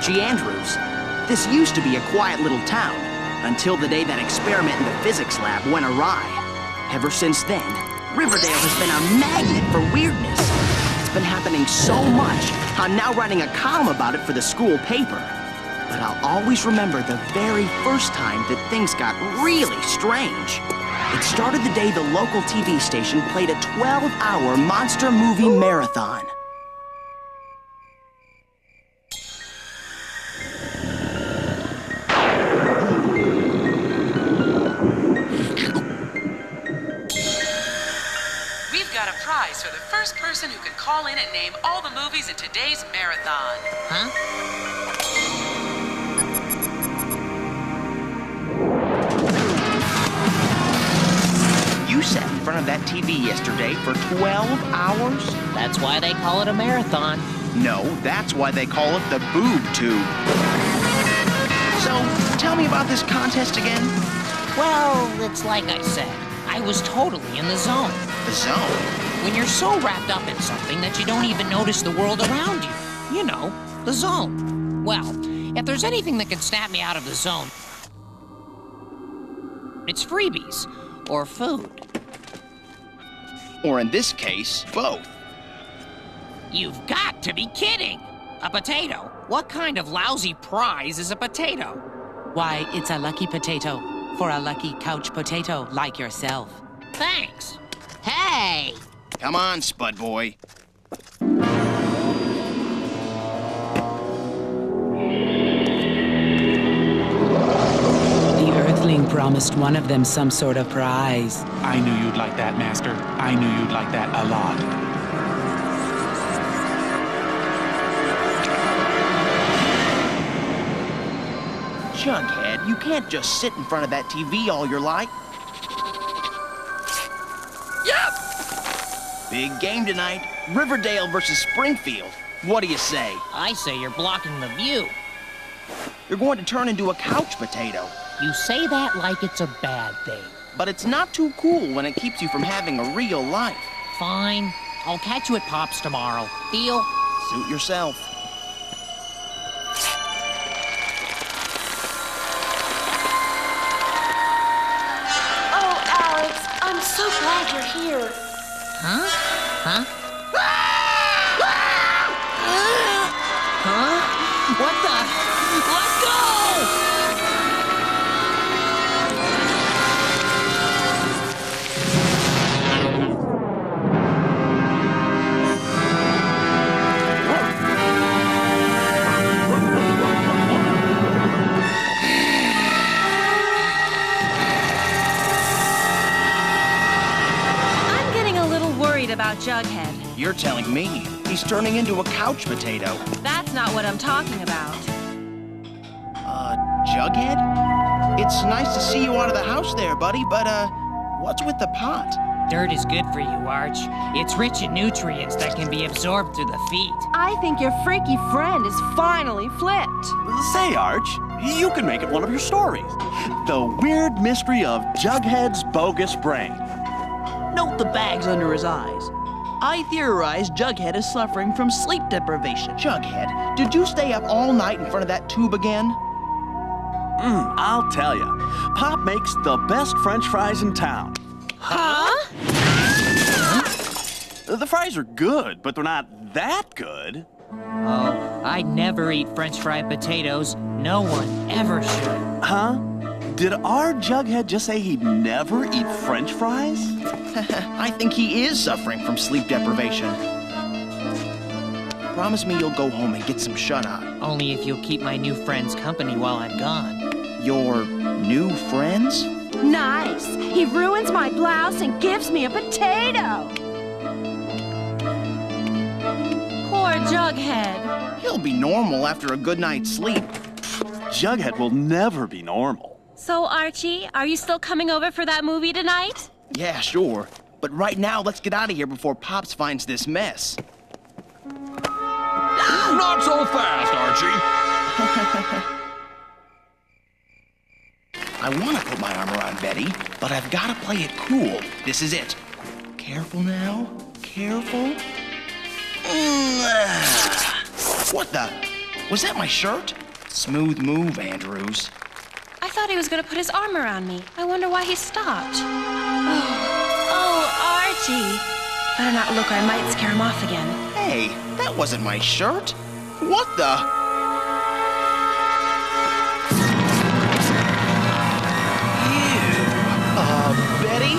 Archie Andrews. This used to be a quiet little town, until the day that experiment in the physics lab went awry. Ever since then, Riverdale has been a magnet for weirdness. It's been happening so much, I'm now writing a column about it for the school paper. But I'll always remember the very first time that things got really strange. It started the day the local TV station played a 12-hour monster movie marathon. We've got a prize for the first person who can call in and name all the movies in today's marathon. Huh? You sat in front of that TV yesterday for 12 hours? That's why they call it a marathon. No, that's why they call it the boob tube. So, tell me about this contest again. Well, it's like I said. I was totally in the zone. The zone? When you're so wrapped up in something that you don't even notice the world around you. You know, the zone. Well, if there's anything that can snap me out of the zone, it's freebies or food. Or in this case, both. You've got to be kidding! A potato? What kind of lousy prize is a potato? Why, it's a lucky potato for a lucky couch potato like yourself. Thanks. Hey! Come on, Spud Boy. The Earthling promised one of them some sort of prize. I knew you'd like that, Master. I knew you'd like that a lot. Jughead, you can't just sit in front of that TV all your life. Yep! Big game tonight. Riverdale versus Springfield. What do you say? I say you're blocking the view. You're going to turn into a couch potato. You say that like it's a bad thing. But it's not too cool when it keeps you from having a real life. Fine. I'll catch you at Pop's tomorrow. Deal? Suit yourself. Oh, Alex, I'm so glad you're here. Huh? Huh? Huh? What the? Let go! I'm getting a little worried about Jughead. You're telling me he's turning into a couch potato. That's not what I'm talking about. Jughead? It's nice to see you out of the house there, buddy, but, what's with the pot? Dirt is good for you, Arch. It's rich in nutrients that can be absorbed through the feet. I think your freaky friend is finally flipped. Say, Arch, you can make it one of your stories. The weird mystery of Jughead's bogus brain. Note the bags under his eyes. I theorize Jughead is suffering from sleep deprivation. Jughead, did you stay up all night in front of that tube again? I'll tell ya. Pop makes the best French fries in town. Huh? The fries are good, but they're not that good. Oh, I'd never eat French fried potatoes. No one ever should. Huh? Did our Jughead just say he'd never eat French fries? I think he is suffering from sleep deprivation. Promise me you'll go home and get some shut-eye. Only if you'll keep my new friends company while I'm gone. Your new friends? Nice. He ruins my blouse and gives me a potato. Poor Jughead. He'll be normal after a good night's sleep. Jughead will never be normal. So, Archie, are you still coming over for that movie tonight? Yeah, sure. But right now, let's get out of here before Pops finds this mess. Not so fast, Archie. I want to put my arm around Betty, but I've got to play it cool. This is it. Careful now. Careful. What the? Was that my shirt? Smooth move, Andrews. I thought he was gonna put his arm around me. I wonder why he stopped. Oh, Archie. Better not look or I might scare him off again. Hey, that wasn't my shirt. What the? Ew. Betty?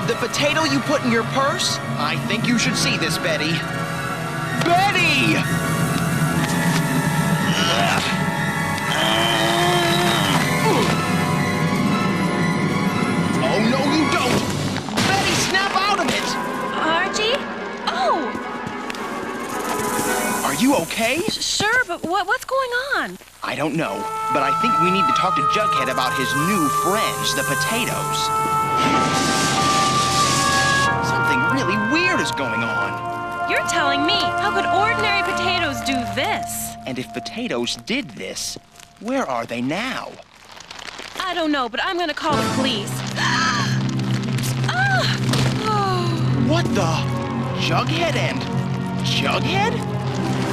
The potato you put in your purse? I think you should see this, Betty. Betty! Oh, no, you don't! Betty, snap out of it! Archie? Oh! Are you okay? Sure, but what's going on? I don't know, but I think we need to talk to Jughead about his new friends, the potatoes. Something really weird is going on. You're telling me. How could ordinary potatoes do this? And if potatoes did this, where are they now? I don't know, but I'm gonna call the police. What the? Jughead and Jughead?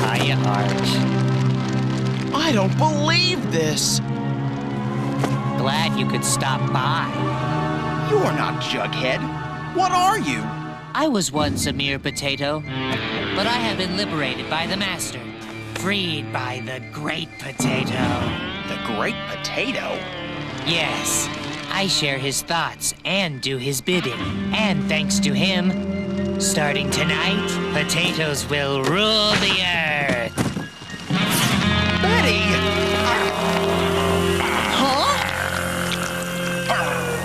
Hiya, Arch. I don't believe this. Glad you could stop by. You're not Jughead. What are you? I was once a mere potato, but I have been liberated by the Master, freed by the Great Potato. The Great Potato? Yes, I share his thoughts and do his bidding, and thanks to him, starting tonight, potatoes will rule the earth. Betty! Huh?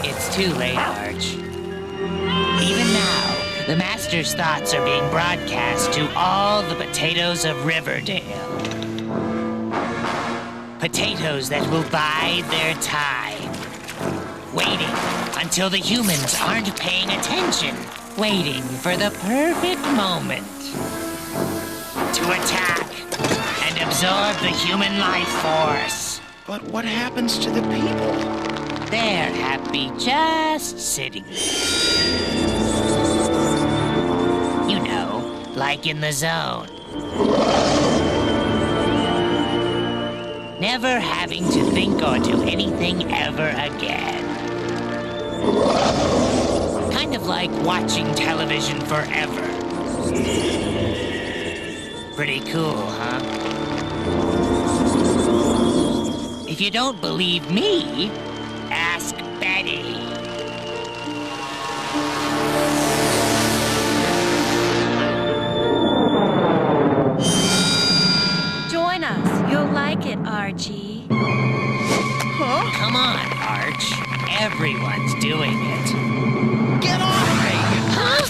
It's too late, Arch. Even now, the Master's thoughts are being broadcast to all the potatoes of Riverdale. Potatoes that will bide their time. Waiting until the humans aren't paying attention. Waiting for the perfect moment to attack and absorb the human life force. But what happens to the people? They're happy just sitting. You know, like in the zone. Never having to think or do anything ever again. Kind of like watching television forever. Pretty cool, huh? If you don't believe me, ask Betty. Join us. You'll like it, Archie. Huh? Come on, Arch. Everyone's doing it. Get off me! Huh?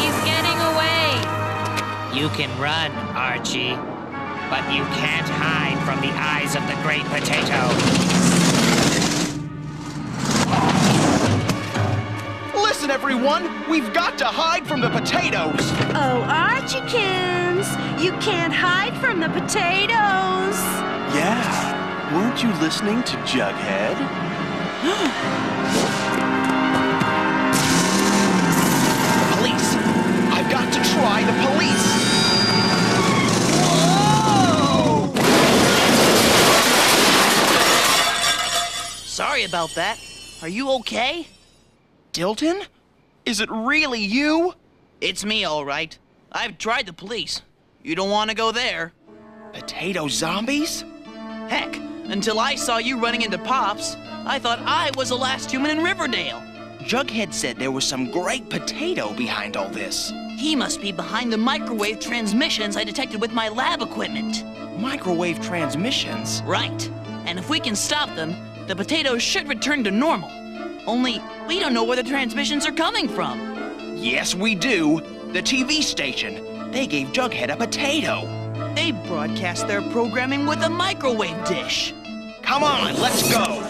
He's getting away. You can run, Archie, but you can't hide from the eyes of the Great Potato. Listen, everyone! We've got to hide from the potatoes! Oh, Archiekins, you can't hide from the potatoes. Yeah. Weren't you listening to Jughead? Police! I've got to try the police! Whoa! Sorry about that. Are you okay? Dilton? Is it really you? It's me, all right. I've tried the police. You don't want to go there. Potato zombies? Heck, until I saw you running into Pops, I thought I was the last human in Riverdale. Jughead said there was some great potato behind all this. He must be behind the microwave transmissions I detected with my lab equipment. Microwave transmissions? Right. And if we can stop them, the potatoes should return to normal. Only, we don't know where the transmissions are coming from. Yes, we do. The TV station. They gave Jughead a potato. They broadcast their programming with a microwave dish. Come on, let's go.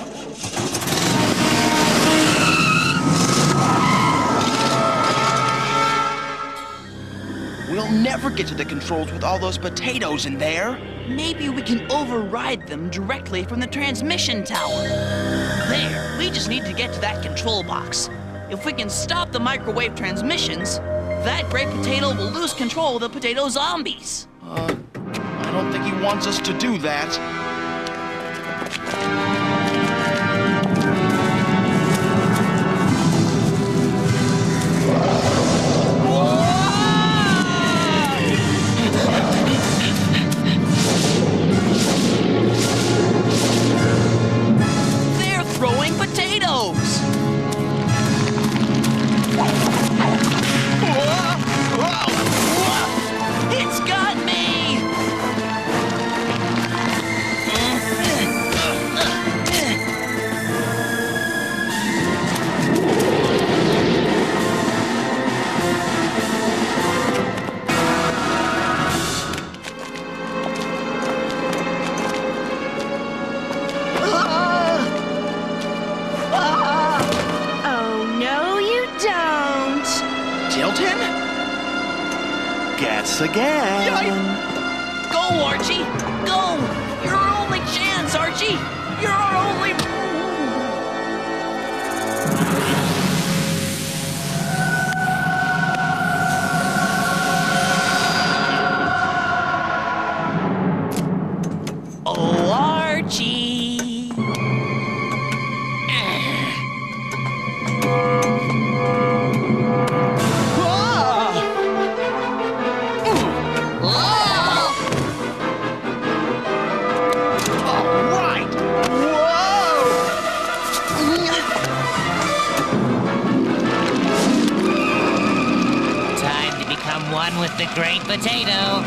We'll never get to the controls with all those potatoes in there. Maybe we can override them directly from the transmission tower. There. We just need to get to that control box. If we can stop the microwave transmissions, that great potato will lose control of the potato zombies. I don't think he wants us to do that. They're throwing potatoes! It's got me! Oh, no, you don't. Tilton? Guess again. Go, Archie! Go! You're our only chance, Archie! You're our only... Oh, Archie! Time to become one with the great potato.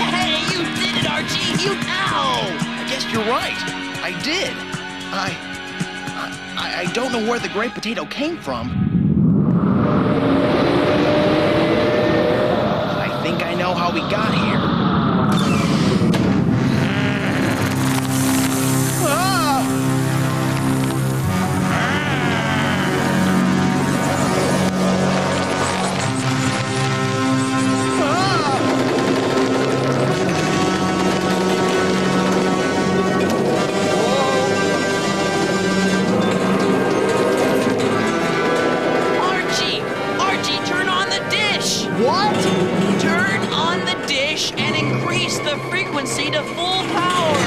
Hey, you did it, Archie! You... Ow! I guess you're right. I did. I don't know where the great potato came from. But I think I know how we got here. Archie! Archie, turn on the dish! What? Turn on the dish and increase the frequency to full power!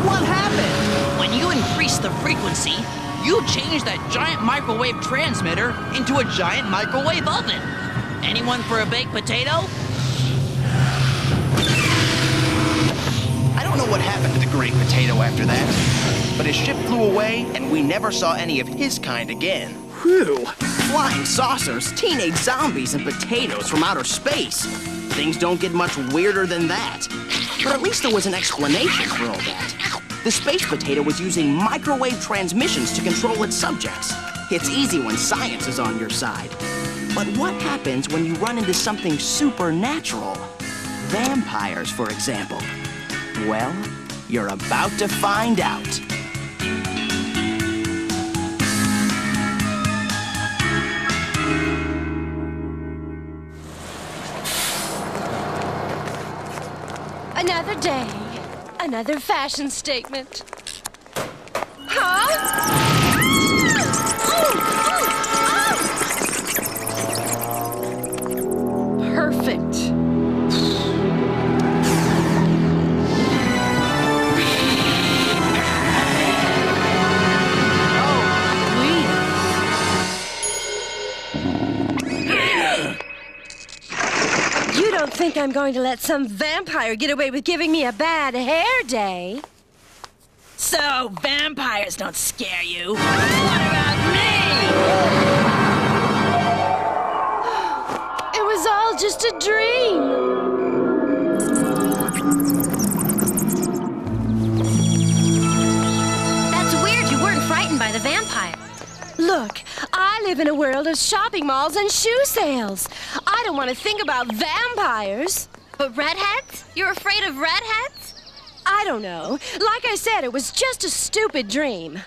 What happened? When you increase the frequency, you change that giant microwave transmitter into a giant microwave oven. Anyone for a baked potato? I don't know what happened to the great potato after that, but his ship flew away and we never saw any of his kind again. Whew. Flying saucers, teenage zombies, and potatoes from outer space. Things don't get much weirder than that. But at least there was an explanation for all that. The space potato was using microwave transmissions to control its subjects. It's easy when science is on your side. But what happens when you run into something supernatural? Vampires, for example. Well, you're about to find out. Another day, another fashion statement. Huh? Perfect. You don't think I'm going to let some vampire get away with giving me a bad hair day? So, vampires don't scare you. What about me? It was all just a dream. live in a world of shopping malls and shoe sales. I don't want to think about vampires. But redheads? You're afraid of redheads? I don't know. Like I said, it was just a stupid dream.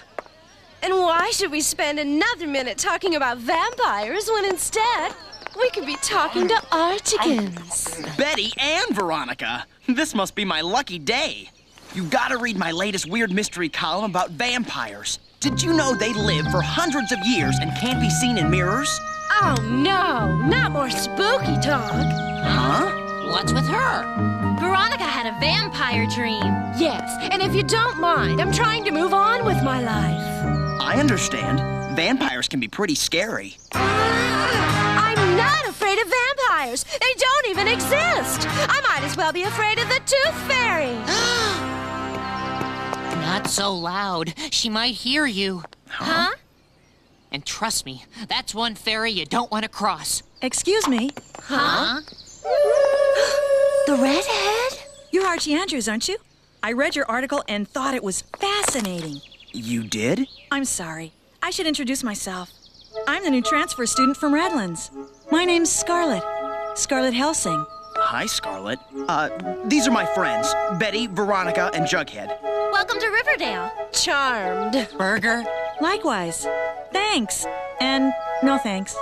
And why should we spend another minute talking about vampires when instead we could be talking to Archigans? Betty and Veronica. This must be my lucky day. You gotta read my latest weird mystery column about vampires. Did you know they live for hundreds of years and can't be seen in mirrors? Oh no, not more spooky talk. Huh? What's with her? Veronica had a vampire dream. Yes, and if you don't mind, I'm trying to move on with my life. I understand. Vampires can be pretty scary. I'm not afraid of vampires. They don't even exist. I might as well be afraid of the Tooth Fairy. Not so loud. She might hear you. Huh? And trust me, that's one fairy you don't want to cross. Excuse me. Huh? The redhead? You're Archie Andrews, aren't you? I read your article and thought it was fascinating. You did? I'm sorry. I should introduce myself. I'm the new transfer student from Redlands. My name's Scarlet. Scarlet Helsing. Hi, Scarlet. These are my friends, Betty, Veronica, and Jughead. Welcome to Riverdale. Charmed. Burger? Likewise. Thanks. And no thanks.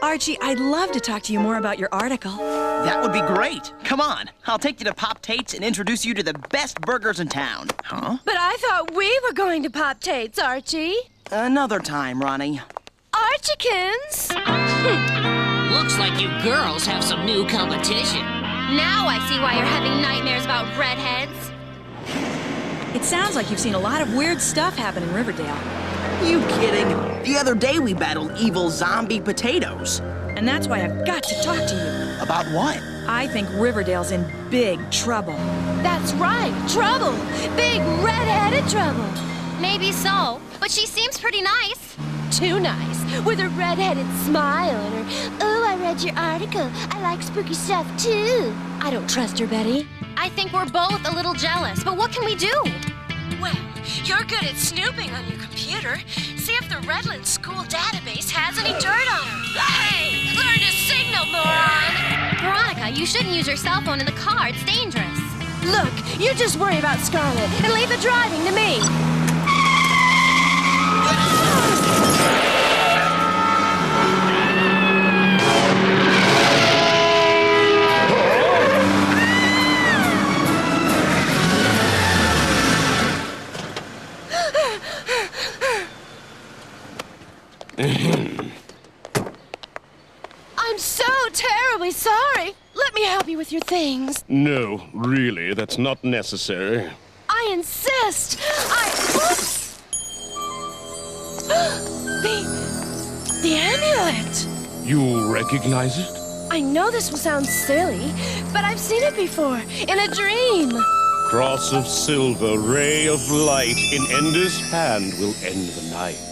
Archie, I'd love to talk to you more about your article. That would be great. Come on. I'll take you to Pop Tate's and introduce you to the best burgers in town. Huh? But I thought we were going to Pop Tate's, Archie. Another time, Ronnie. Archikins? Looks like you girls have some new competition. Now I see why you're having nightmares about redheads. It sounds like you've seen a lot of weird stuff happen in Riverdale. You kidding? The other day we battled evil zombie potatoes. And that's why I've got to talk to you. About what? I think Riverdale's in big trouble. That's right, trouble. Big red-headed trouble. Maybe so, but she seems pretty nice. Too nice, with a red-headed smile and her, oh, I read your article. I like spooky stuff, too. I don't trust her, Betty. I think we're both a little jealous, but what can we do? Well, you're good at snooping on your computer. See if the Redlands school database has any dirt on her. Hey, learn to signal, moron! Veronica, you shouldn't use your cell phone in the car. It's dangerous. Look, you just worry about Scarlet and leave the driving to me. I'm so terribly sorry. Let me help you with your things. No, really, that's not necessary. I insist. Oops! The amulet. You recognize it? I know this will sound silly, but I've seen it before, in a dream. Cross of silver, ray of light, in Ender's hand will end the night.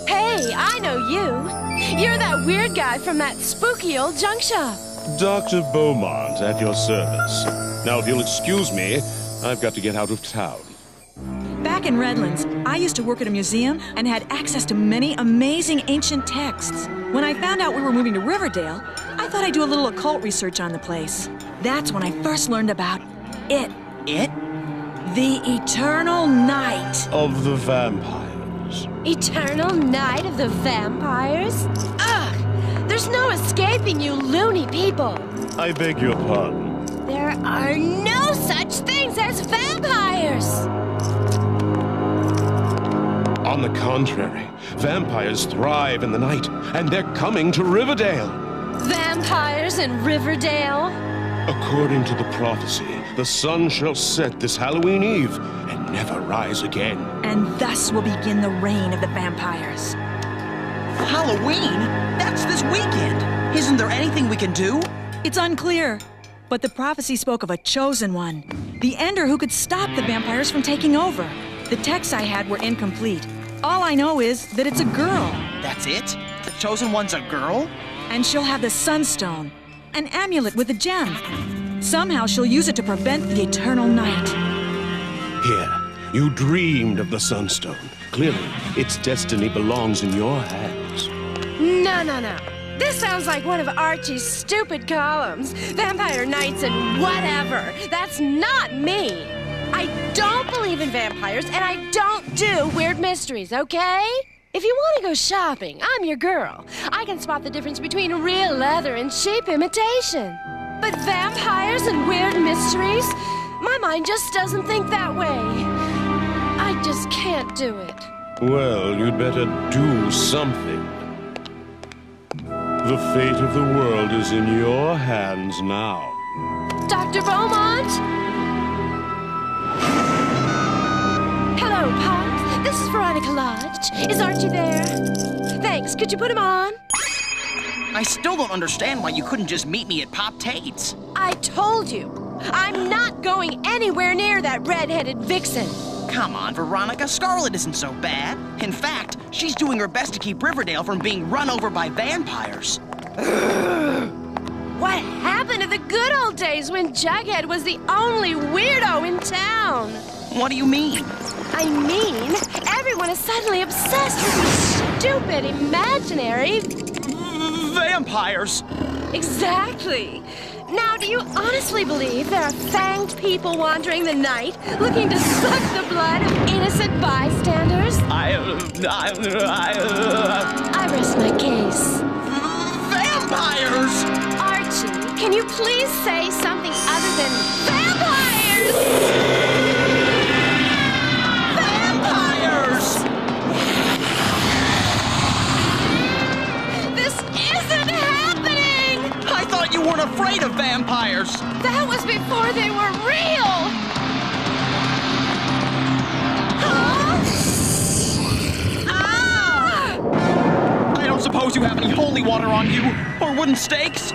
Hey, I know you. You're that weird guy from that spooky old junk shop. Dr. Beaumont at your service. Now, if you'll excuse me, I've got to get out of town. Back in Redlands, I used to work at a museum and had access to many amazing ancient texts. When I found out we were moving to Riverdale, I thought I'd do a little occult research on the place. That's when I first learned about it. It? The Eternal Night. Of the vampires. Eternal Night of the Vampires? Ugh! There's no escaping you loony people. I beg your pardon. There are no such things as vampires! On the contrary, vampires thrive in the night, and they're coming to Riverdale. Vampires in Riverdale? According to the prophecy, the sun shall set this Halloween Eve and never rise again. And thus will begin the reign of the vampires. Halloween? That's this weekend. Isn't there anything we can do? It's unclear, but the prophecy spoke of a chosen one, the Ender who could stop the vampires from taking over. The texts I had were incomplete. All I know is that it's a girl. That's it? The chosen one's a girl? And she'll have the Sunstone, an amulet with a gem. Somehow she'll use it to prevent the Eternal Night. Here, you dreamed of the Sunstone. Clearly, its destiny belongs in your hands. No. This sounds like one of Archie's stupid columns. Vampire Nights and whatever. That's not me. I don't believe in vampires, and I don't do weird mysteries, okay? If you want to go shopping, I'm your girl. I can spot the difference between real leather and cheap imitation. But vampires and weird mysteries? My mind just doesn't think that way. I just can't do it. Well, you'd better do something. The fate of the world is in your hands now. Dr. Beaumont? Hello, Pops. This is Veronica Lodge. Is Archie there? Thanks. Could you put him on? I still don't understand why you couldn't just meet me at Pop Tate's. I told you. I'm not going anywhere near that red-headed vixen. Come on, Veronica. Scarlet isn't so bad. In fact, she's doing her best to keep Riverdale from being run over by vampires. What happened to the good old days when Jughead was the only weirdo in town? What do you mean? I mean, everyone is suddenly obsessed with these stupid, imaginary... vampires! Exactly. Now, do you honestly believe there are fanged people wandering the night looking to suck the blood of innocent bystanders? I rest my case. Vampires! Archie, can you please say something other than vampires? Vampires! This isn't happening! I thought you weren't afraid of vampires! That was before they were real! Huh? Ah! I don't suppose you have any holy water on you, or wooden stakes?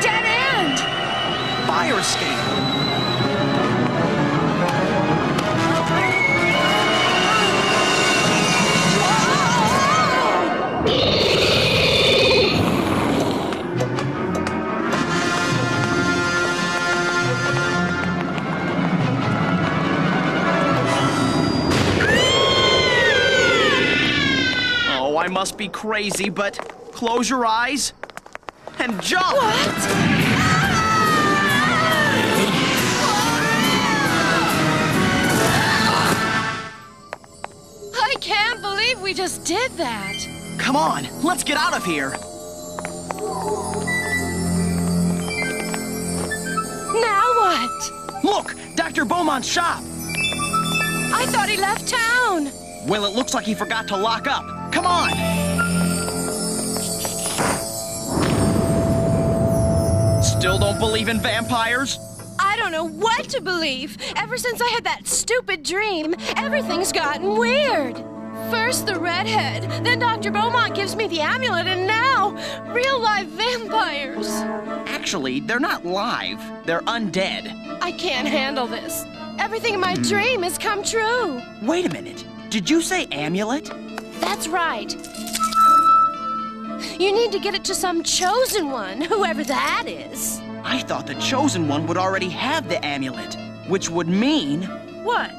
Dead end! Fire escape! I must be crazy, but close your eyes and jump! What? I can't believe we just did that. Come on, let's get out of here. Now what? Look, Dr. Beaumont's shop. I thought he left town. Well, it looks like he forgot to lock up. Come on! Still don't believe in vampires? I don't know what to believe. Ever since I had that stupid dream, everything's gotten weird. First the redhead, then Dr. Beaumont gives me the amulet, and now real live vampires. Actually, they're not live. They're undead. I can't handle this. Everything in my dream has come true. Wait a minute. Did you say amulet? That's right. You need to get it to some chosen one, whoever that is. I thought the chosen one would already have the amulet, which would mean... What?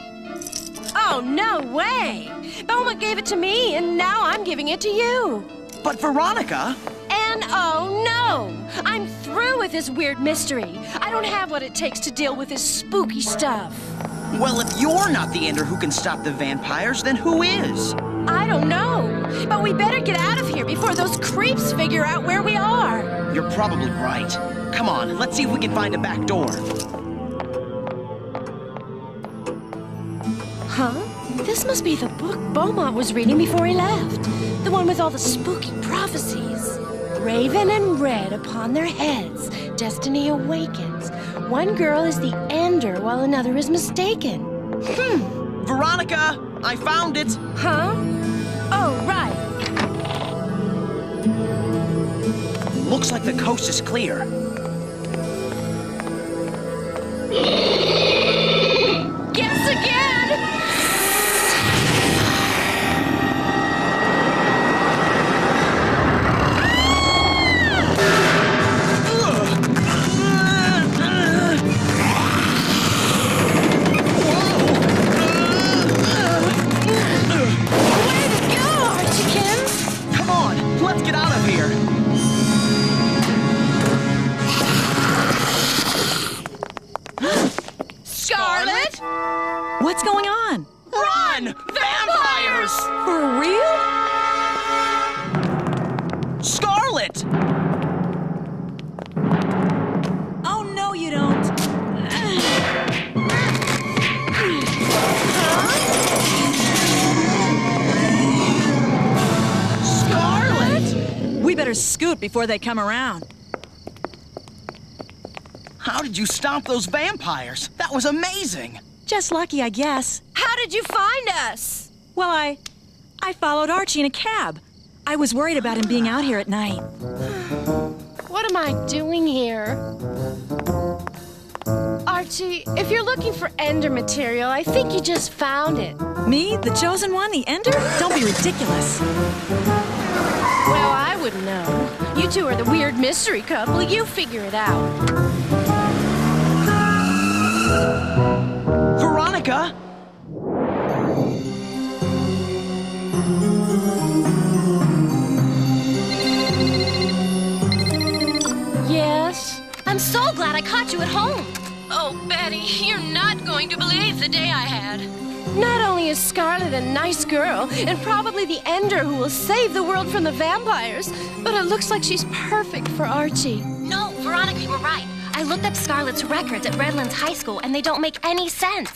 Oh, no way! Beaumont gave it to me, and now I'm giving it to you. But Veronica... And oh, no! I'm through with this weird mystery. I don't have what it takes to deal with this spooky stuff. Well, if you're not the ender who can stop the vampires, then who is? I don't know, but we better get out of here before those creeps figure out where we are. You're probably right. Come on, let's see if we can find a back door. Huh? This must be the book Beaumont was reading before he left. The one with all the spooky prophecies. Raven and red upon their heads, destiny awakens. One girl is the ender while another is mistaken. Veronica, I found it. Huh? Oh, right. Looks like the coast is clear. Guess again! Where did it. What's going on? Run! Vampires! For real? Scarlet! Oh, no, you don't. Scarlet! We better scoot before they come around. How did you stop those vampires? That was amazing! Just lucky, I guess. How did you find us? Well, I followed Archie in a cab. I was worried about him being out here at night. What am I doing here? Archie, if you're looking for Ender material, I think you just found it. Me? The chosen one? The Ender? Don't be ridiculous. Well, I wouldn't know. You two are the weird mystery couple. You figure it out. Veronica! Yes? I'm so glad I caught you at home. Oh, Betty, you're not going to believe the day I had. Not only is Scarlet a nice girl, and probably the Ender who will save the world from the vampires, but it looks like she's perfect for Archie. No, Veronica, you were right. I looked up Scarlet's records at Redlands High School, and they don't make any sense.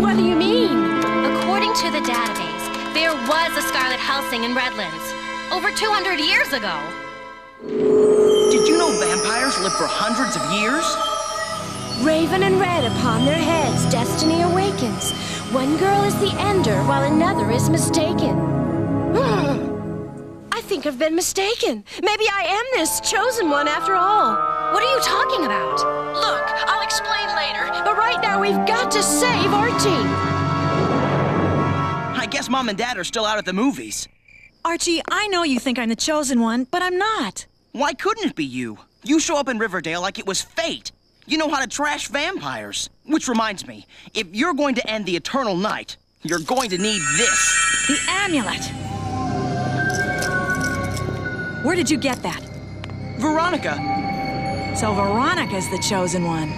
What do you mean? According to the database, there was a Scarlet Helsing in Redlands over 200 years ago. Did you know vampires live for hundreds of years? Raven and red upon their heads, destiny awakens. One girl is the Ender, while another is mistaken. I think I've been mistaken. Maybe I am this chosen one after all. What are you talking about? Look, I'll explain later, but right now we've got to save Archie. I guess Mom and Dad are still out at the movies. Archie, I know you think I'm the chosen one, but I'm not. Why couldn't it be you? You show up in Riverdale like it was fate. You know how to trash vampires. Which reminds me, if you're going to end the eternal night, you're going to need this. The amulet. Where did you get that? Veronica. So Veronica's the chosen one.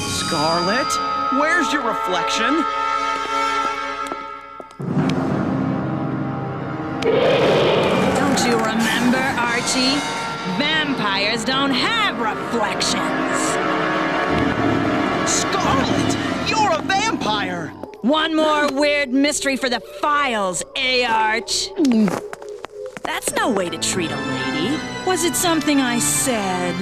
Scarlet, where's your reflection? Don't you remember, Archie? Vampires don't have reflections. Scarlet, you're a vampire! One more weird mystery for the files, Arch? That's no way to treat a lady. Was it something I said?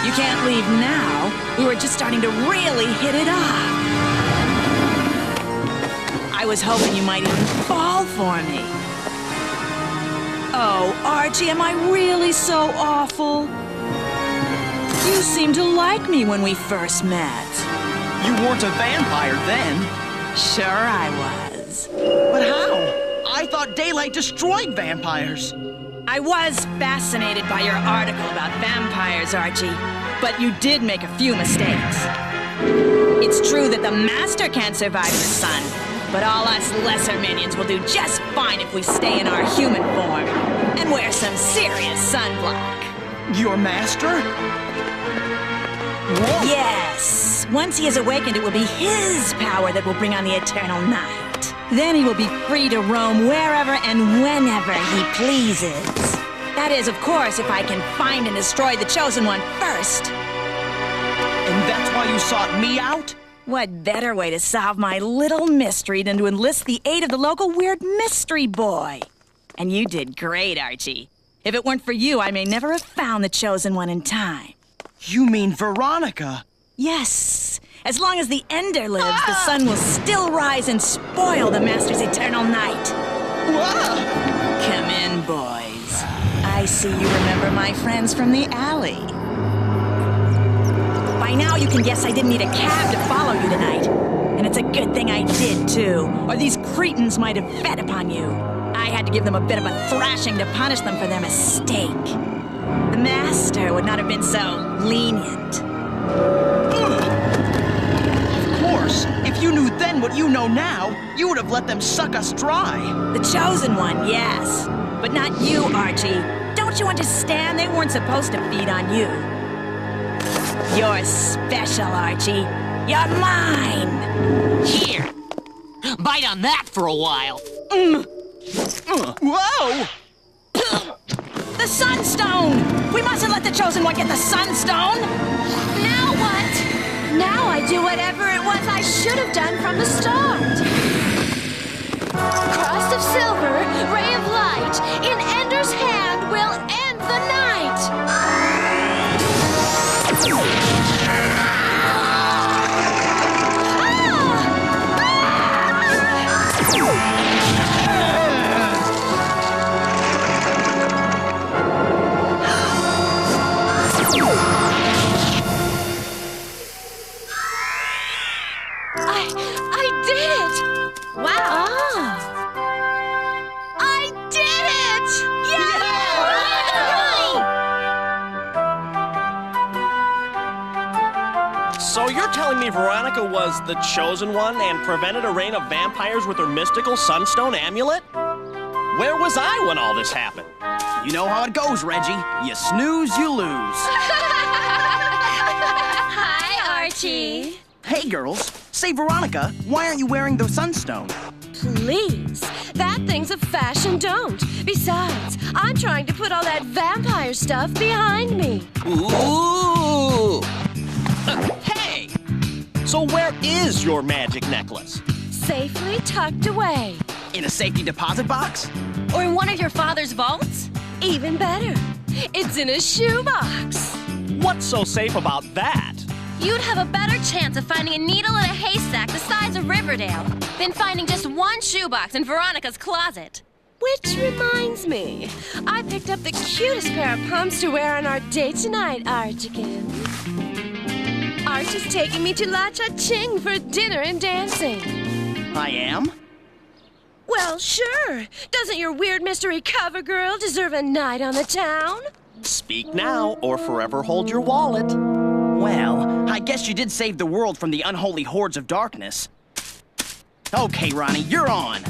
You can't leave now. We were just starting to really hit it off. I was hoping you might even fall for me. Oh, Archie, am I really so awful? You seemed to like me when we first met. You weren't a vampire then. Sure I was. But how? I thought daylight destroyed vampires. I was fascinated by your article about vampires, Archie, but you did make a few mistakes. It's true that the Master can't survive the sun, but all us lesser minions will do just fine if we stay in our human form and wear some serious sunblock. Your master? Whoa. Yes. Once he is awakened, it will be his power that will bring on the eternal night. Then he will be free to roam wherever and whenever he pleases. That is, of course, if I can find and destroy the Chosen One first. And that's why you sought me out? What better way to solve my little mystery than to enlist the aid of the local weird mystery boy? And you did great, Archie. If it weren't for you, I may never have found the Chosen One in time. You mean Veronica? Yes. As long as the Ender lives, the sun will still rise and spoil the Master's eternal night. Come in, boys. I see you remember my friends from the alley. By now you can guess I didn't need a cab to follow you tonight. And it's a good thing I did, too, or these cretins might have fed upon you. I had to give them a bit of a thrashing to punish them for their mistake. The Master would not have been so lenient. Of course. If you knew then what you know now, you would have let them suck us dry. The Chosen One, yes. But not you, Archie. Don't you understand? They weren't supposed to feed on you. You're special, Archie. You're mine. Here. Bite on that for a while. Whoa! The Sunstone! We mustn't let the Chosen One get the Sunstone! Now what? Now I do whatever it was I should have done from the start. Cross of silver, ray of light, in Ender's hand will end the night. I did it! Wow! I did it! Yay! So you're telling me Veronica was the Chosen One and prevented a reign of vampires with her mystical Sunstone amulet? Where was I when all this happened? You know how it goes, Reggie. You snooze, you lose. Hi, Archie. Hey, girls. Say, Veronica, why aren't you wearing the Sunstone? Please. That thing's a fashion don't. Besides, I'm trying to put all that vampire stuff behind me. Ooh! Hey! So where is your magic necklace? Safely tucked away. In a safety deposit box? Or in one of your father's vaults? Even better. It's in a shoebox. What's so safe about that? You'd have a better chance of finding a needle in a haystack the size of Riverdale than finding just one shoebox in Veronica's closet. Which reminds me, I picked up the cutest pair of pumps to wear on our date tonight, Archikin. Archie's taking me to La Cha-Ching for dinner and dancing. I am? Well, sure. Doesn't your weird mystery cover girl deserve a night on the town? Speak now or forever hold your wallet. Well, I guess you did save the world from the unholy hordes of darkness. Okay, Ronnie, you're on.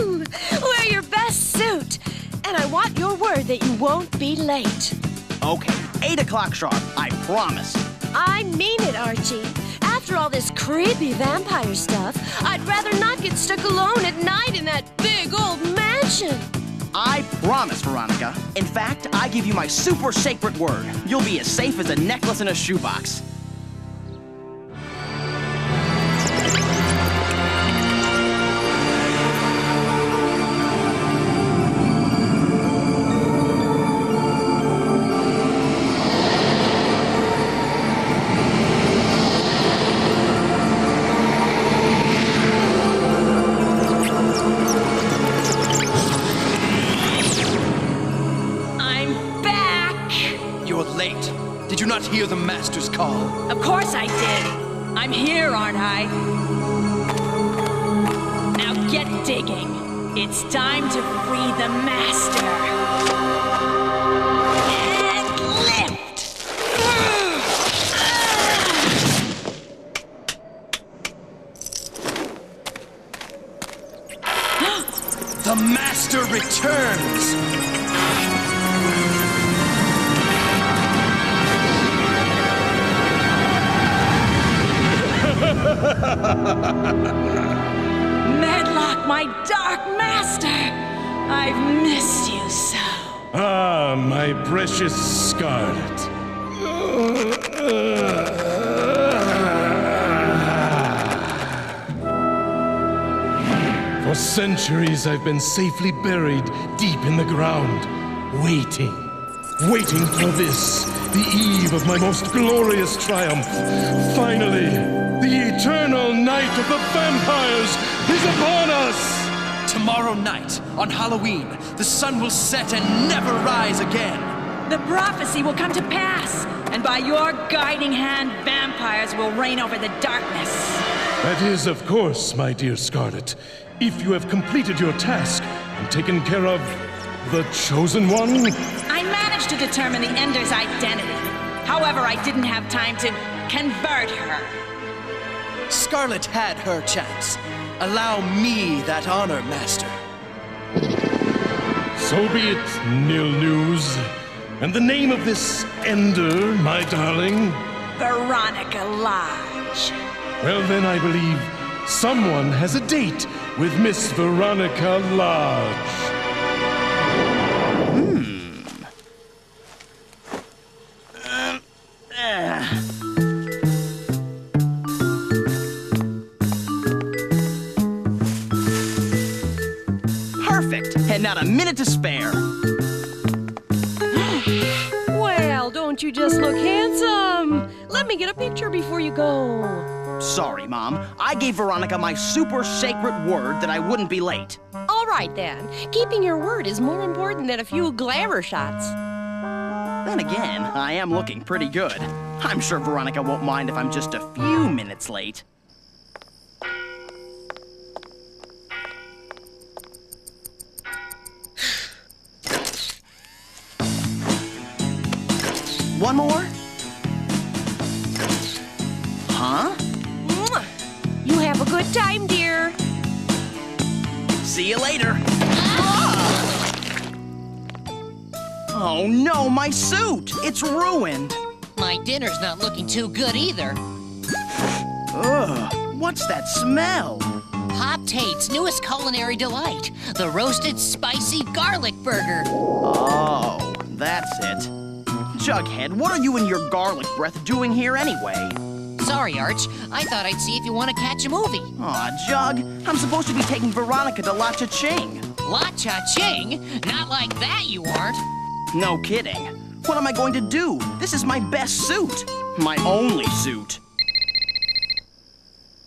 Ooh, wear your best suit. And I want your word that you won't be late. Okay, 8 o'clock sharp, I promise. I mean it, Archie. After all this creepy vampire stuff, I'd rather not get stuck alone at night in that big old mansion. I promise, Veronica. In fact, I give you my super sacred word. You'll be as safe as a necklace in a shoebox. Did you not hear the Master's call? Of course I did. I'm here, aren't I? Now get digging. It's time to free the Master. And lift! The Master returns! Medlock, my dark master! I've missed you so. Ah, my precious Scarlet. For centuries, I've been safely buried deep in the ground, waiting for this, the eve of my most glorious triumph. Finally, the eternal night of the vampires is upon us! Tomorrow night, on Halloween, the sun will set and never rise again. The prophecy will come to pass, and by your guiding hand, vampires will reign over the darkness. That is, of course, my dear Scarlet, if you have completed your task and taken care of the Chosen One. I managed to determine the Ender's identity. However, I didn't have time to convert her. Scarlet had her chance. Allow me that honor, Master. So be it, nil news. And the name of this Ender, my darling? Veronica Lodge. Well, then I believe someone has a date with Miss Veronica Lodge. Perfect, and not a minute to spare. Well, don't you just look handsome? Let me get a picture before you go. Sorry, Mom. I gave Veronica my super sacred word that I wouldn't be late. All right, then. Keeping your word is more important than a few glamour shots. Then again, I am looking pretty good. I'm sure Veronica won't mind if I'm just a few minutes late. One more? Huh? You have a good time, dear. See you later. Oh no, my suit! It's ruined. My dinner's not looking too good either. Ugh, what's that smell? Pop Tate's newest culinary delight, the roasted spicy garlic burger. Oh, that's it. Jughead, what are you and your garlic breath doing here anyway? Sorry, Arch. I thought I'd see if you want to catch a movie. Aw, Jug, I'm supposed to be taking Veronica to La Cha-Ching. La Cha-Ching? Not like that, you aren't. No kidding. What am I going to do? This is my best suit. My only suit.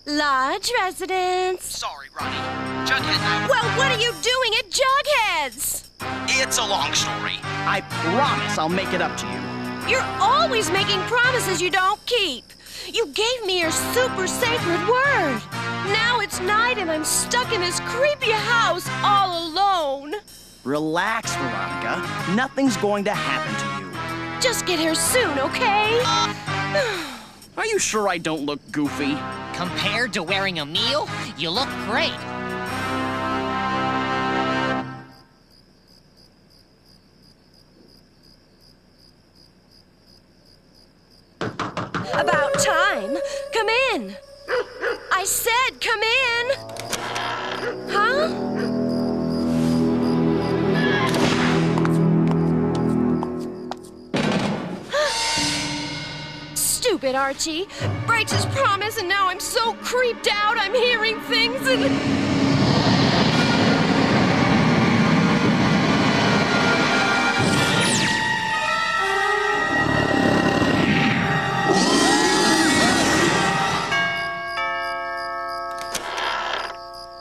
Lodge residence. Sorry, Ronnie. Jughead. Well, what are you doing at Jughead's? It's a long story. I promise I'll make it up to you. You're always making promises you don't keep. You gave me your super sacred word. Now it's night and I'm stuck in this creepy house all alone. Relax, Veronica. Nothing's going to happen to you. Just get here soon, okay? Are you sure I don't look goofy? Compared to wearing a meal, you look great. About time. Come in. I said come in. Huh? Stupid Archie. Breaks his promise and now I'm so creeped out I'm hearing things and...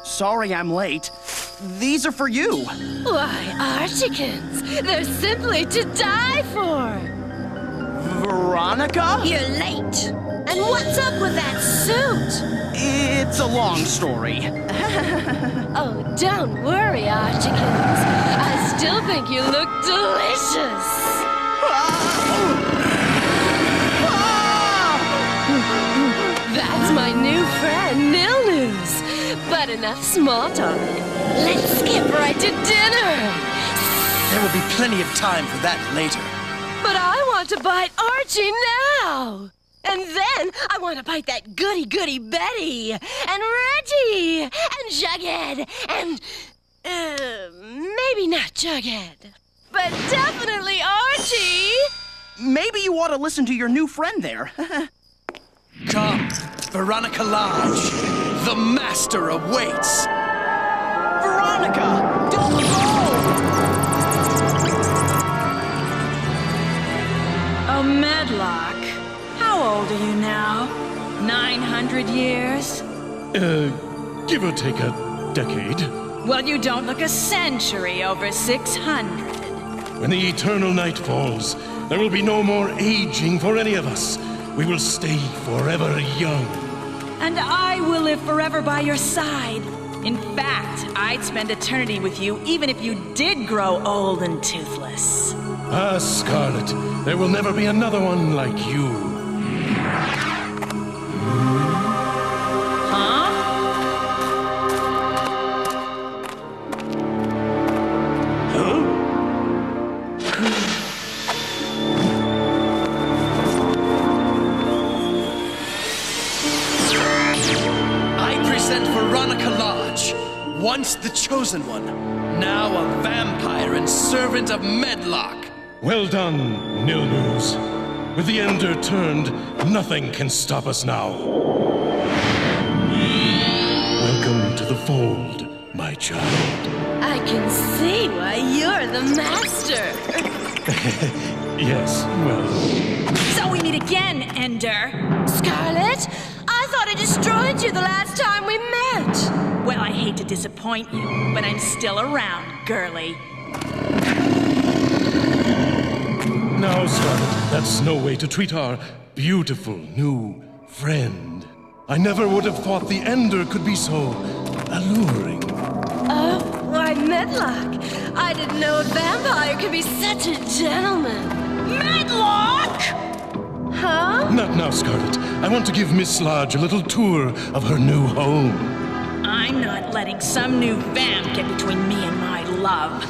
Sorry I'm late. These are for you. Why, Archikins, they're simply to die for. Veronica? You're late. And what's up with that suit? It's a long story. Oh, don't worry, Archikins. I still think you look delicious. That's my new friend, Nilnews. But enough small talk. Let's skip right to dinner. There will be plenty of time for that later. But I want to bite Archie now. And then I want to bite that goody-goody Betty, and Reggie, and Jughead, and... maybe not Jughead, but definitely Archie! Maybe you ought to listen to your new friend there. Come, Veronica Lodge. The master awaits. Veronica, don't go! Oh, Medlock. How old are you now? 900 years? Give or take a decade. Well, you don't look a century over 600. When the eternal night falls, there will be no more aging for any of us. We will stay forever young. And I will live forever by your side. In fact, I'd spend eternity with you even if you did grow old and toothless. Ah, Scarlet, there will never be another one like you. Once the chosen one, now a vampire and servant of Medlock. Well done, Nilnews. With the Ender turned, nothing can stop us now. Welcome to the fold, my child. I can see why you're the master. Yes, well... So we meet again, Ender. Scarlet, I thought I destroyed you the last time we met. Well, I hate to disappoint you, but I'm still around, girly. Now, Scarlet, that's no way to treat our beautiful new friend. I never would have thought the Ender could be so alluring. Oh, why, Medlock, I didn't know a vampire could be such a gentleman. Medlock! Huh? Not now, Scarlet. I want to give Miss Lodge a little tour of her new home. I'm not letting some new vamp get between me and my love.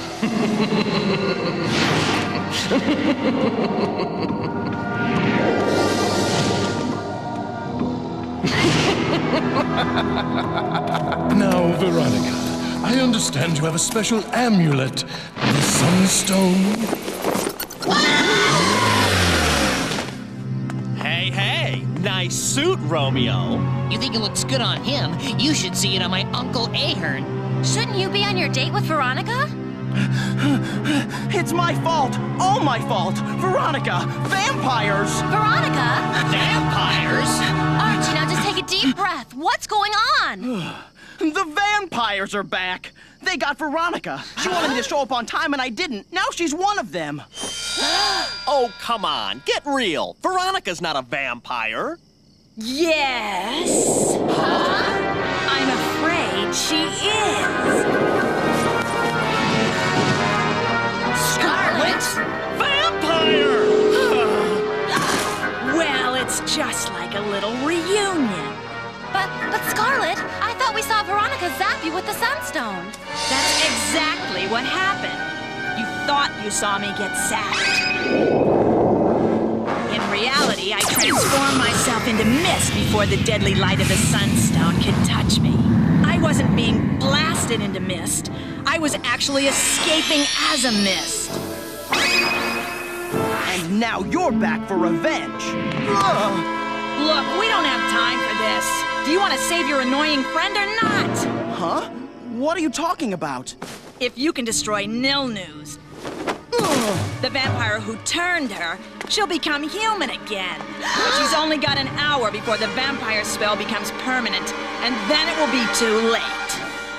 Now, Veronica, I understand you have a special amulet, the Sunstone. Hey, nice suit, Romeo. You think it looks good on him? You should see it on my Uncle Ahern. Shouldn't you be on your date with Veronica? It's my fault! All my fault! Veronica! Vampires! Veronica? Vampires? Archie, now just take a deep breath. What's going on? The vampires are back! They got Veronica! She wanted me to show up on time and I didn't. Now she's one of them! Oh, come on. Get real. Veronica's not a vampire. Yes. Huh? I'm afraid she is. Scarlet? Vampire! Well, it's just like a little reunion. But Scarlet, I thought we saw Veronica zap you with the sunstone. That's exactly what happened. You thought you saw me get zapped. In reality, I transformed myself into mist before the deadly light of the sunstone could touch me. I wasn't being blasted into mist. I was actually escaping as a mist. And now you're back for revenge! Ugh. Look, we don't have time for this. Do you want to save your annoying friend or not? Huh? What are you talking about? If you can destroy Nilnews, the vampire who turned her, she'll become human again. But she's only got an hour before the vampire spell becomes permanent, and then it will be too late.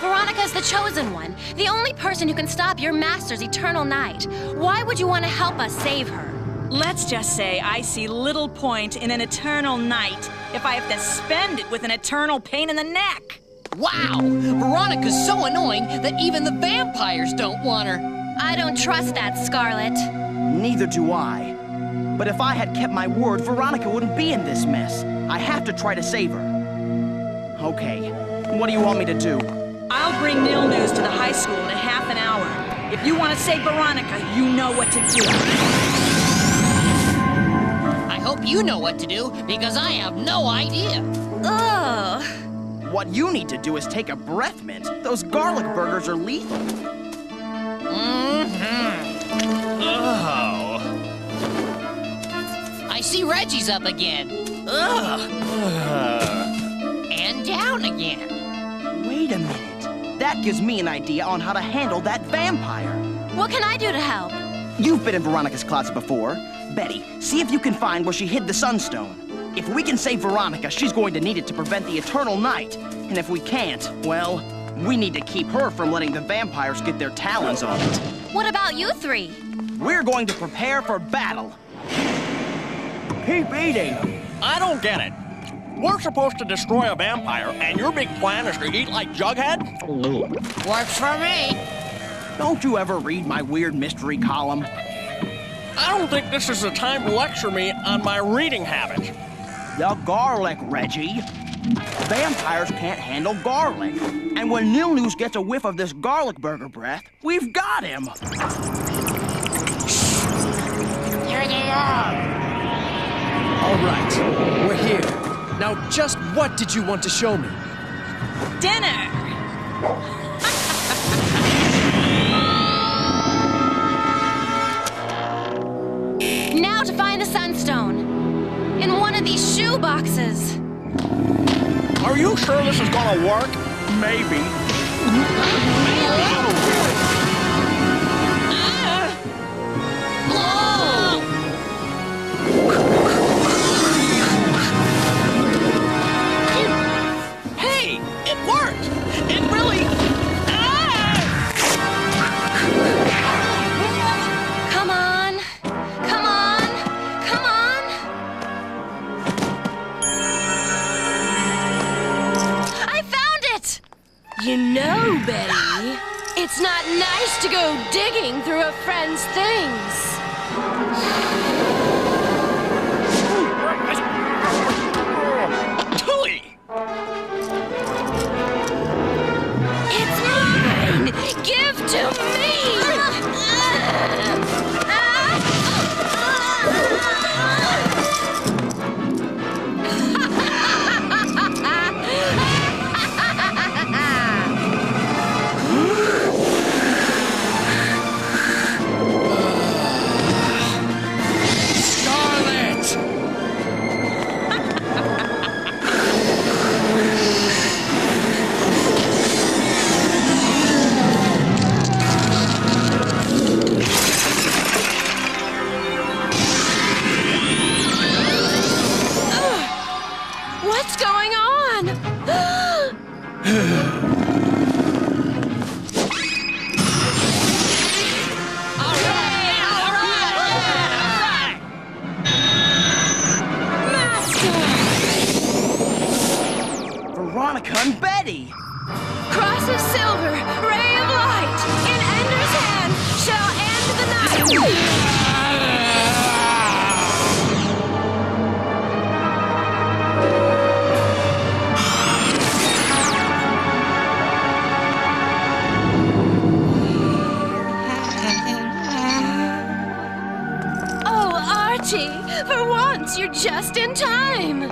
Veronica's the chosen one, the only person who can stop your master's eternal night. Why would you want to help us save her? Let's just say I see little point in an eternal night if I have to spend it with an eternal pain in the neck. Wow! Veronica's so annoying that even the vampires don't want her. I don't trust that, Scarlet. Neither do I. But if I had kept my word, Veronica wouldn't be in this mess. I have to try to save her. Okay, what do you want me to do? I'll bring Nilnews to the high school in a half an hour. If you want to save Veronica, you know what to do. I hope you know what to do, because I have no idea. Ugh. What you need to do is take a breath mint. Those garlic burgers are lethal. Oh. I see Reggie's up again. Ugh. And down again. Wait a minute. That gives me an idea on how to handle that vampire. What can I do to help? You've been in Veronica's closet before. Betty, see if you can find where she hid the sunstone. If we can save Veronica, she's going to need it to prevent the eternal night. And if we can't, well, we need to keep her from letting the vampires get their talons on it. What about you three? We're going to prepare for battle. Keep eating. I don't get it. We're supposed to destroy a vampire, and your big plan is to eat like Jughead? Works for me. Don't you ever read my weird mystery column? I don't think this is the time to lecture me on my reading habit. The garlic, Reggie. Vampires can't handle garlic. And when Nilnews gets a whiff of this garlic burger breath, we've got him. Here they are. All right, we're here. Now, just what did you want to show me? Dinner! Sunstone. In one of these shoe boxes. Are you sure this is gonna work? Maybe. Hey, it worked! It really... Come on. Come on. Come on. I found it! You know, Betty, it's not nice to go digging through a friend's things. It's mine! Give to me! Scarlet! What's going on? Veronica and Betty! Cross of silver, ray of light, in Ender's hand shall end the night. Oh, Archie, for once you're just in time.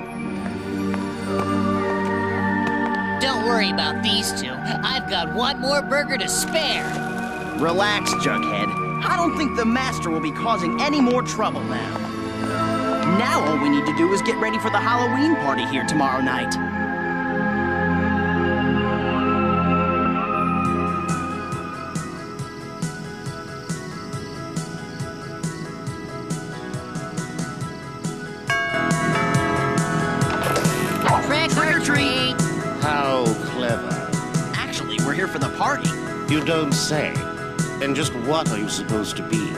Don't worry about these two. I've got one more burger to spare. Relax, Jughead. I don't think the Master will be causing any more trouble now. Now all we need to do is get ready for the Halloween party here tomorrow night. Trick or treat! How clever. Actually, we're here for the party. You don't say. And just what are you supposed to be?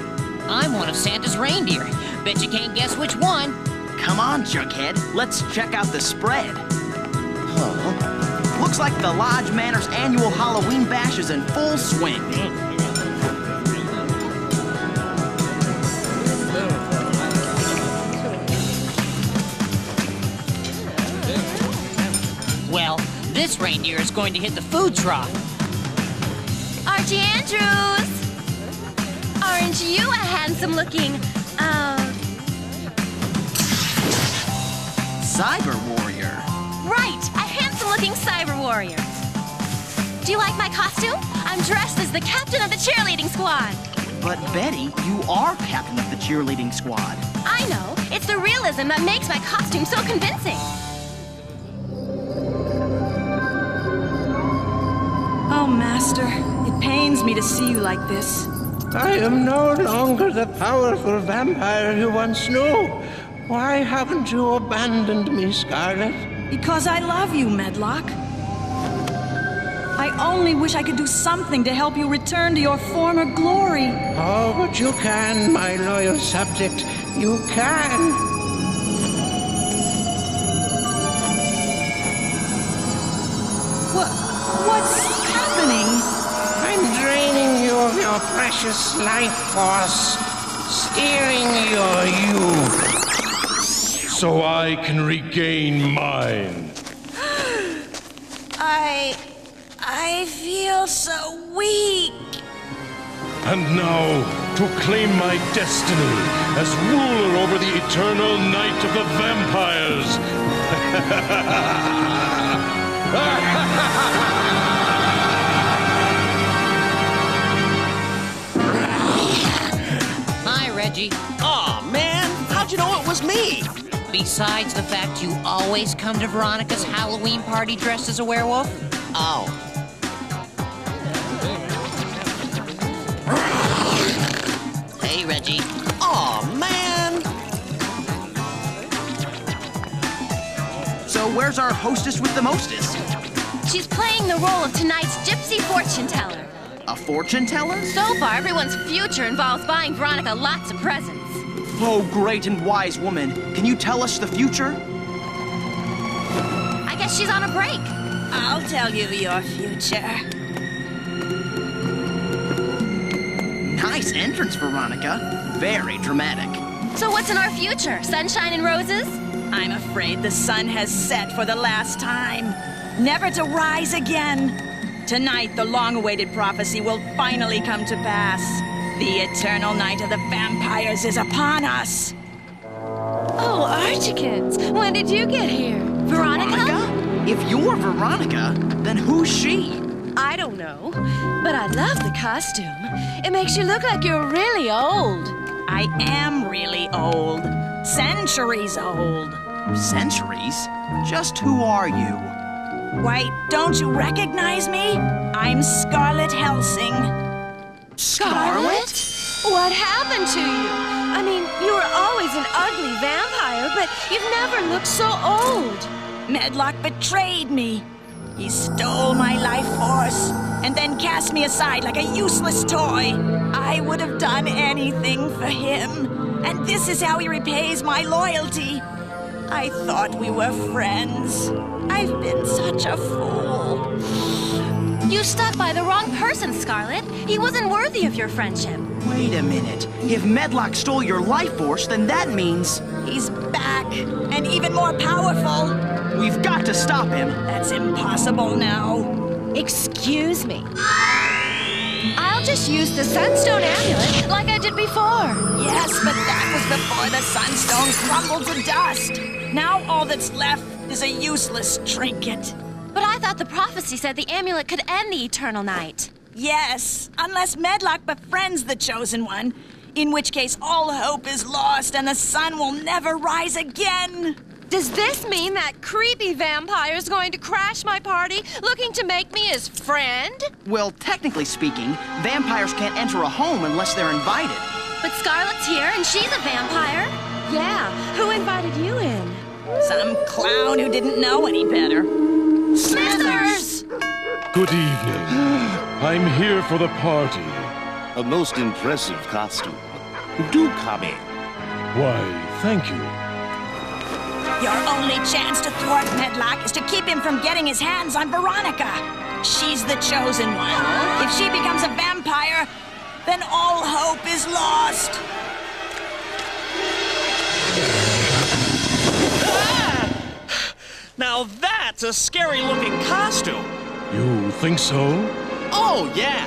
I'm one of Santa's reindeer. Bet you can't guess which one. Come on, Jughead. Let's check out the spread. Huh? Looks like the Lodge Manor's annual Halloween bash is in full swing. Well, this reindeer is going to hit the food trough. Archie Andrews! Aren't you a handsome-looking, Cyber Warrior. Right, a handsome-looking cyber warrior. Do you like my costume? I'm dressed as the captain of the cheerleading squad. But Betty, you are captain of the cheerleading squad. I know. It's the realism that makes my costume so convincing. Oh, Master, it pains me to see you like this. I am no longer the powerful vampire you once knew. Why haven't you abandoned me, Scarlet? Because I love you, Medlock. I only wish I could do something to help you return to your former glory. Oh, but you can, my loyal subject. You can. What's happening? I'm draining you of your precious life force, stealing your youth. So I can regain mine. I feel so weak. And now, to claim my destiny as ruler over the eternal night of the vampires. Hi, Reggie. Aw, man, how'd how'd you know it was me? Besides the fact you always come to Veronica's Halloween party dressed as a werewolf? Oh. Hey, Reggie. Aw, man! So where's our hostess with the mostest? She's playing the role of tonight's gypsy fortune teller. A fortune teller? So far, everyone's future involves buying Veronica lots of presents. Oh, great and wise woman. Can you tell us the future? I guess she's on a break. I'll tell you your future. Nice entrance, Veronica. Very dramatic. So what's in our future? Sunshine and roses? I'm afraid the sun has set for the last time, never to rise again. Tonight, the long-awaited prophecy will finally come to pass. The eternal night of the vampires is upon us. Oh, Archikins, when did you get here? Veronica? If you're Veronica, then who's she? I don't know, but I love the costume. It makes you look like you're really old. I am really old. Centuries old. Centuries? Just who are you? Why, don't you recognize me? I'm Scarlet Helsing. Scarlet? What happened to you? I mean, you were always an ugly vampire, but you've never looked so old. Medlock betrayed me. He stole my life force and then cast me aside like a useless toy. I would have done anything for him, and this is how he repays my loyalty. I thought we were friends. I've been such a fool. You stuck by the wrong person, Scarlet. He wasn't worthy of your friendship. Wait a minute. If Medlock stole your life force, then that means... He's back, and even more powerful. We've got to stop him. That's impossible now. Excuse me. I'll just use the Sunstone Amulet like I did before. Yes, but that was before the Sunstone crumbled to dust. Now all that's left is a useless trinket. But I thought the prophecy said the amulet could end the eternal night. Yes, unless Medlock befriends the Chosen One, in which case all hope is lost and the sun will never rise again. Does this mean that creepy vampire's going to crash my party, looking to make me his friend? Well, technically speaking, vampires can't enter a home unless they're invited. But Scarlet's here, and she's a vampire. Yeah, who invited you in? Some clown who didn't know any better. Smithers! Good evening. I'm here for the party. A most impressive costume. Do come in. Why, thank you. Your only chance to thwart Medlock is to keep him from getting his hands on Veronica. She's the Chosen One. If she becomes a vampire, then all hope is lost. Ah! Now that's a scary-looking costume. You think so? Oh, yeah.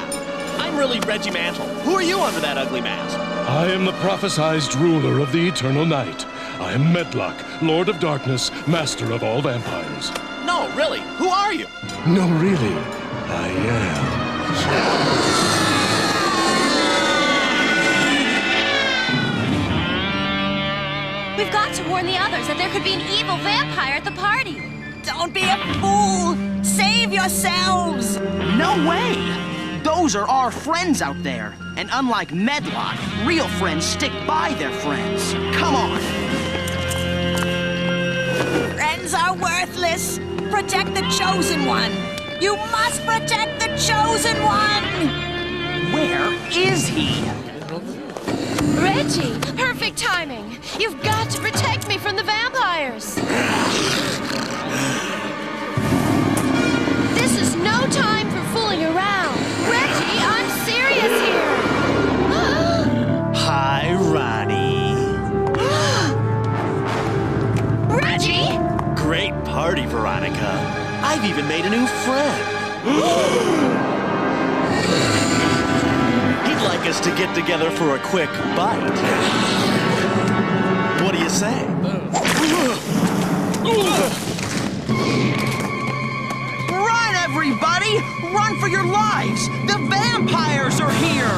I'm really Reggie Mantle. Who are you under that ugly mask? I am the prophesized ruler of the eternal night. I am Medlock, Lord of Darkness, master of all vampires. No, really. Who are you? No, really. I am. We've got to warn the others that there could be an evil vampire at the party. Don't be a fool! Save yourselves! No way! Those are our friends out there. And unlike Medlock, real friends stick by their friends. Come on! Friends are worthless. Protect the Chosen One. You must protect the Chosen One! Where is he? Reggie, perfect timing. You've got to protect me from the vampires. This is no time for fooling around. Reggie, I'm serious here. Hi, Ronnie. Reggie? Great party, Veronica. I've even made a new friend. He'd like us to get together for a quick bite. What do you say? Run, everybody! Run for your lives! The vampires are here!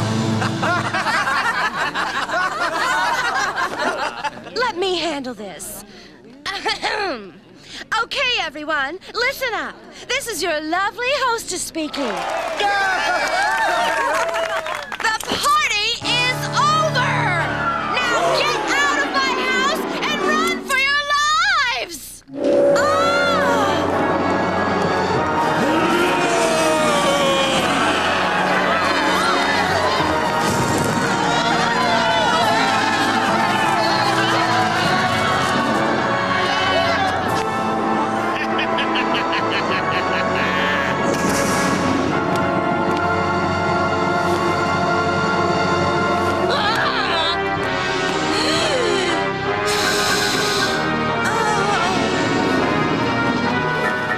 Let me handle this. Okay, everyone, listen up. This is your lovely hostess speaking. The party is over! Now get out of my house and run for your lives!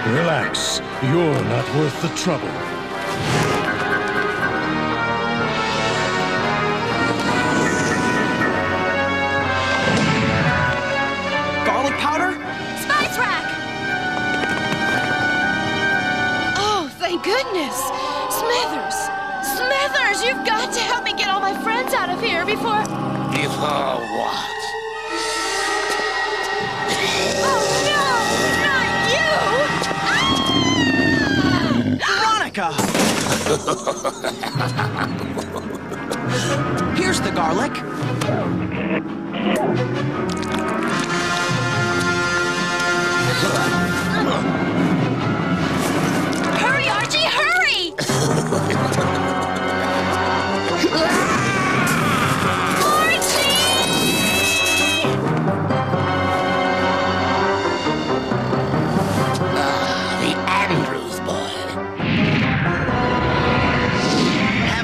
Relax. You're not worth the trouble. Garlic powder? Spice rack! Oh, thank goodness! Smithers! Smithers, you've got to help me get all my friends out of here before... Before what? Oh, no! Not you! Veronica! Here's the garlic. Hurry, Archie, hurry!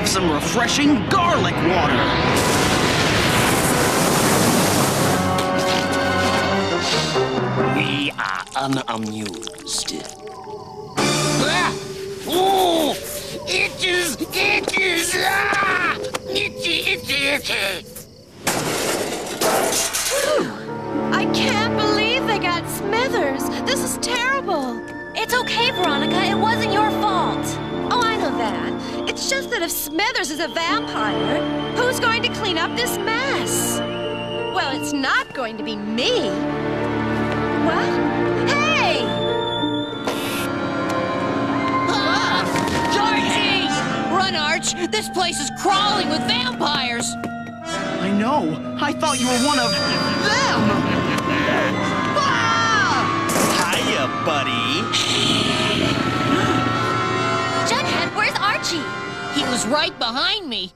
Some refreshing garlic water. We are unamused. Oh! Itches! Itches! Ah! Itchy, itchy, itchy! I can't believe they got Smithers. This is terrible. It's okay, Veronica. It wasn't your fault. Oh, I know that. It's just that if Smithers is a vampire, who's going to clean up this mess? Well, it's not going to be me. What? Hey! Archie! Run, Arch! This place is crawling with vampires! I know. I thought you were one of them. Ah! Hiya, buddy. Jughead, where's Archie? He was right behind me.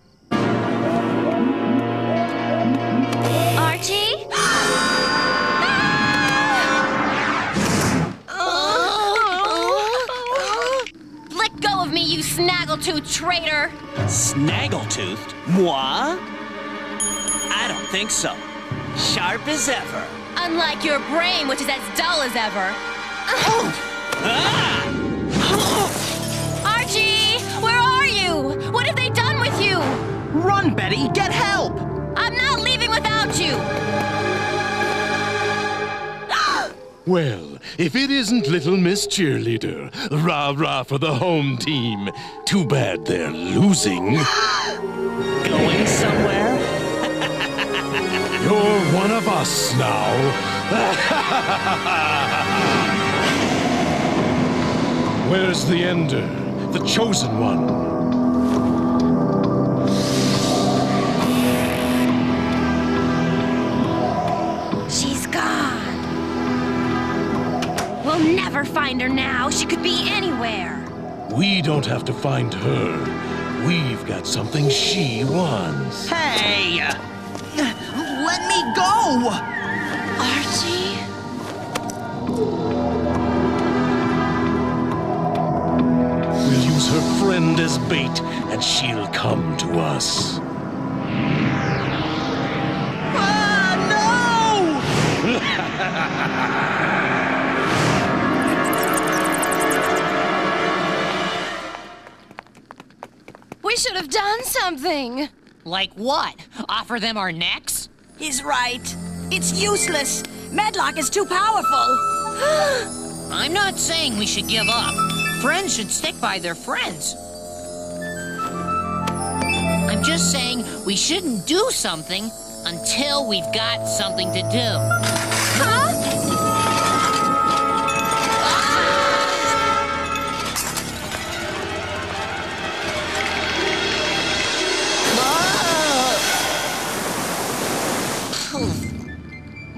Archie? Let go of me, you snaggletooth traitor! Snaggletooth? Moi? I don't think so. Sharp as ever. Unlike your brain, which is as dull as ever. Archie! Where are you? What have they done with you? Run, Betty! Get help! I'm not leaving without you! Well, if it isn't Little Miss Cheerleader, rah-rah for the home team. Too bad they're losing. Going somewhere? You're one of us now. Where's the Ender, the chosen one? She's gone. We'll never find her now. She could be anywhere. We don't have to find her. We've got something she wants. Hey! Let me go! Archie? We'll use her friend as bait, and she'll come to us. We should have done something. Like what? Offer them our necks? He's right. It's useless. Medlock is too powerful. I'm not saying we should give up. Friends should stick by their friends. I'm just saying we shouldn't do something until we've got something to do. Huh?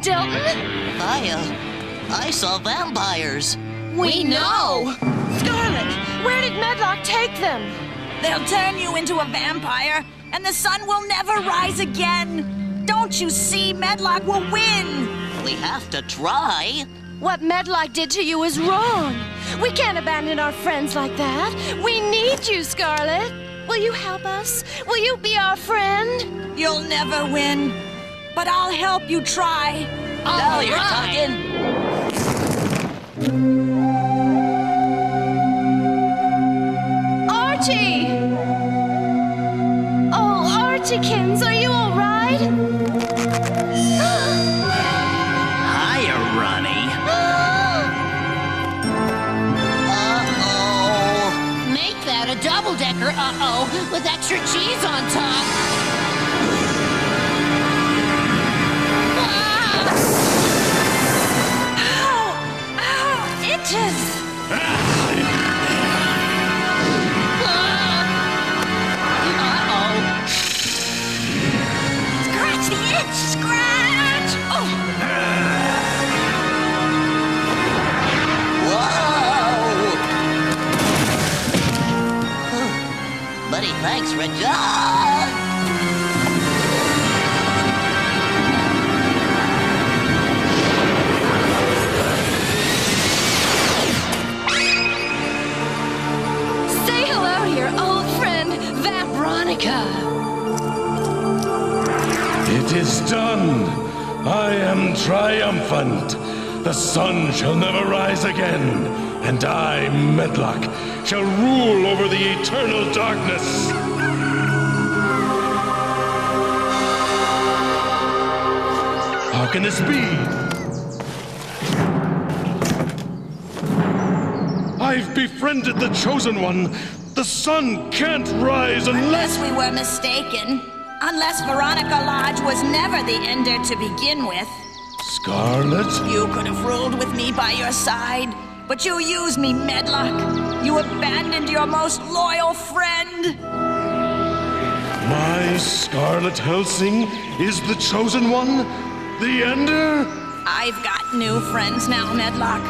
Delton? I saw vampires. We know! Scarlet, where did Medlock take them? They'll turn you into a vampire, and the sun will never rise again. Don't you see? Medlock will win. We have to try. What Medlock did to you is wrong. We can't abandon our friends like that. We need you, Scarlet. Will you help us? Will you be our friend? You'll never win, but I'll help you try. Now you're talking. Archie! Oh, Archiekins, are you all right? Hiya, Ronnie. Uh-oh. Make that a double-decker uh-oh with extra cheese on top. Itches! Scratch the itch! Scratch! Oh. Whoa! Buddy, thanks, Reggie. Say hello to your old friend, Veronica. It is done. I am triumphant. The sun shall never rise again, and I, Medlock, shall rule over the eternal darkness. How can this be? I've befriended the Chosen One. The sun can't rise unless we were mistaken. Unless Veronica Lodge was never the Ender to begin with. Scarlet? You could have ruled with me by your side, but you used me, Medlock. You abandoned your most loyal friend. My Scarlet Helsing is the Chosen One? The Ender? I've got new friends now, Medlock.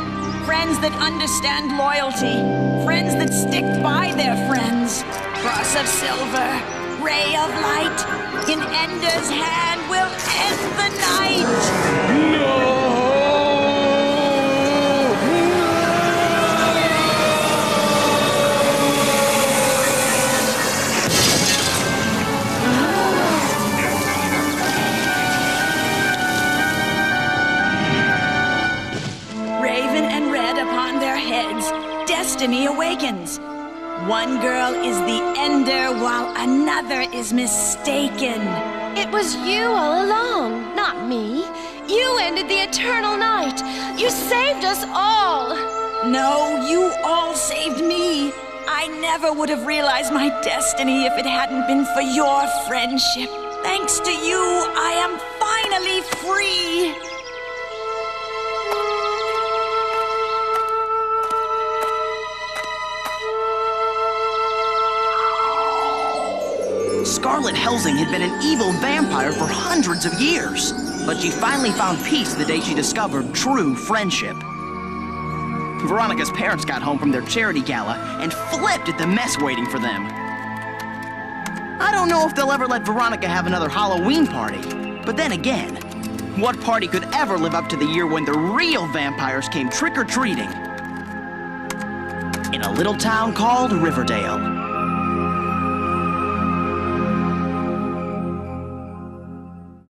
Friends that understand loyalty. Friends that stick by their friends. Cross of Silver, Ray of Light, in Ender's hand will end the night. No! Raven and red upon their heads, destiny awakens. One girl is the Ender while another is mistaken. It was you all along, not me. You ended the eternal night. You saved us all. No, you all saved me. I never would have realized my destiny if it hadn't been for your friendship. Thanks to you, I am finally free. Scarlet Helsing had been an evil vampire for hundreds of years, but she finally found peace the day she discovered true friendship. Veronica's parents got home from their charity gala and flipped at the mess waiting for them. I don't know if they'll ever let Veronica have another Halloween party, but then again, what party could ever live up to the year when the real vampires came trick-or-treating? In a little town called Riverdale.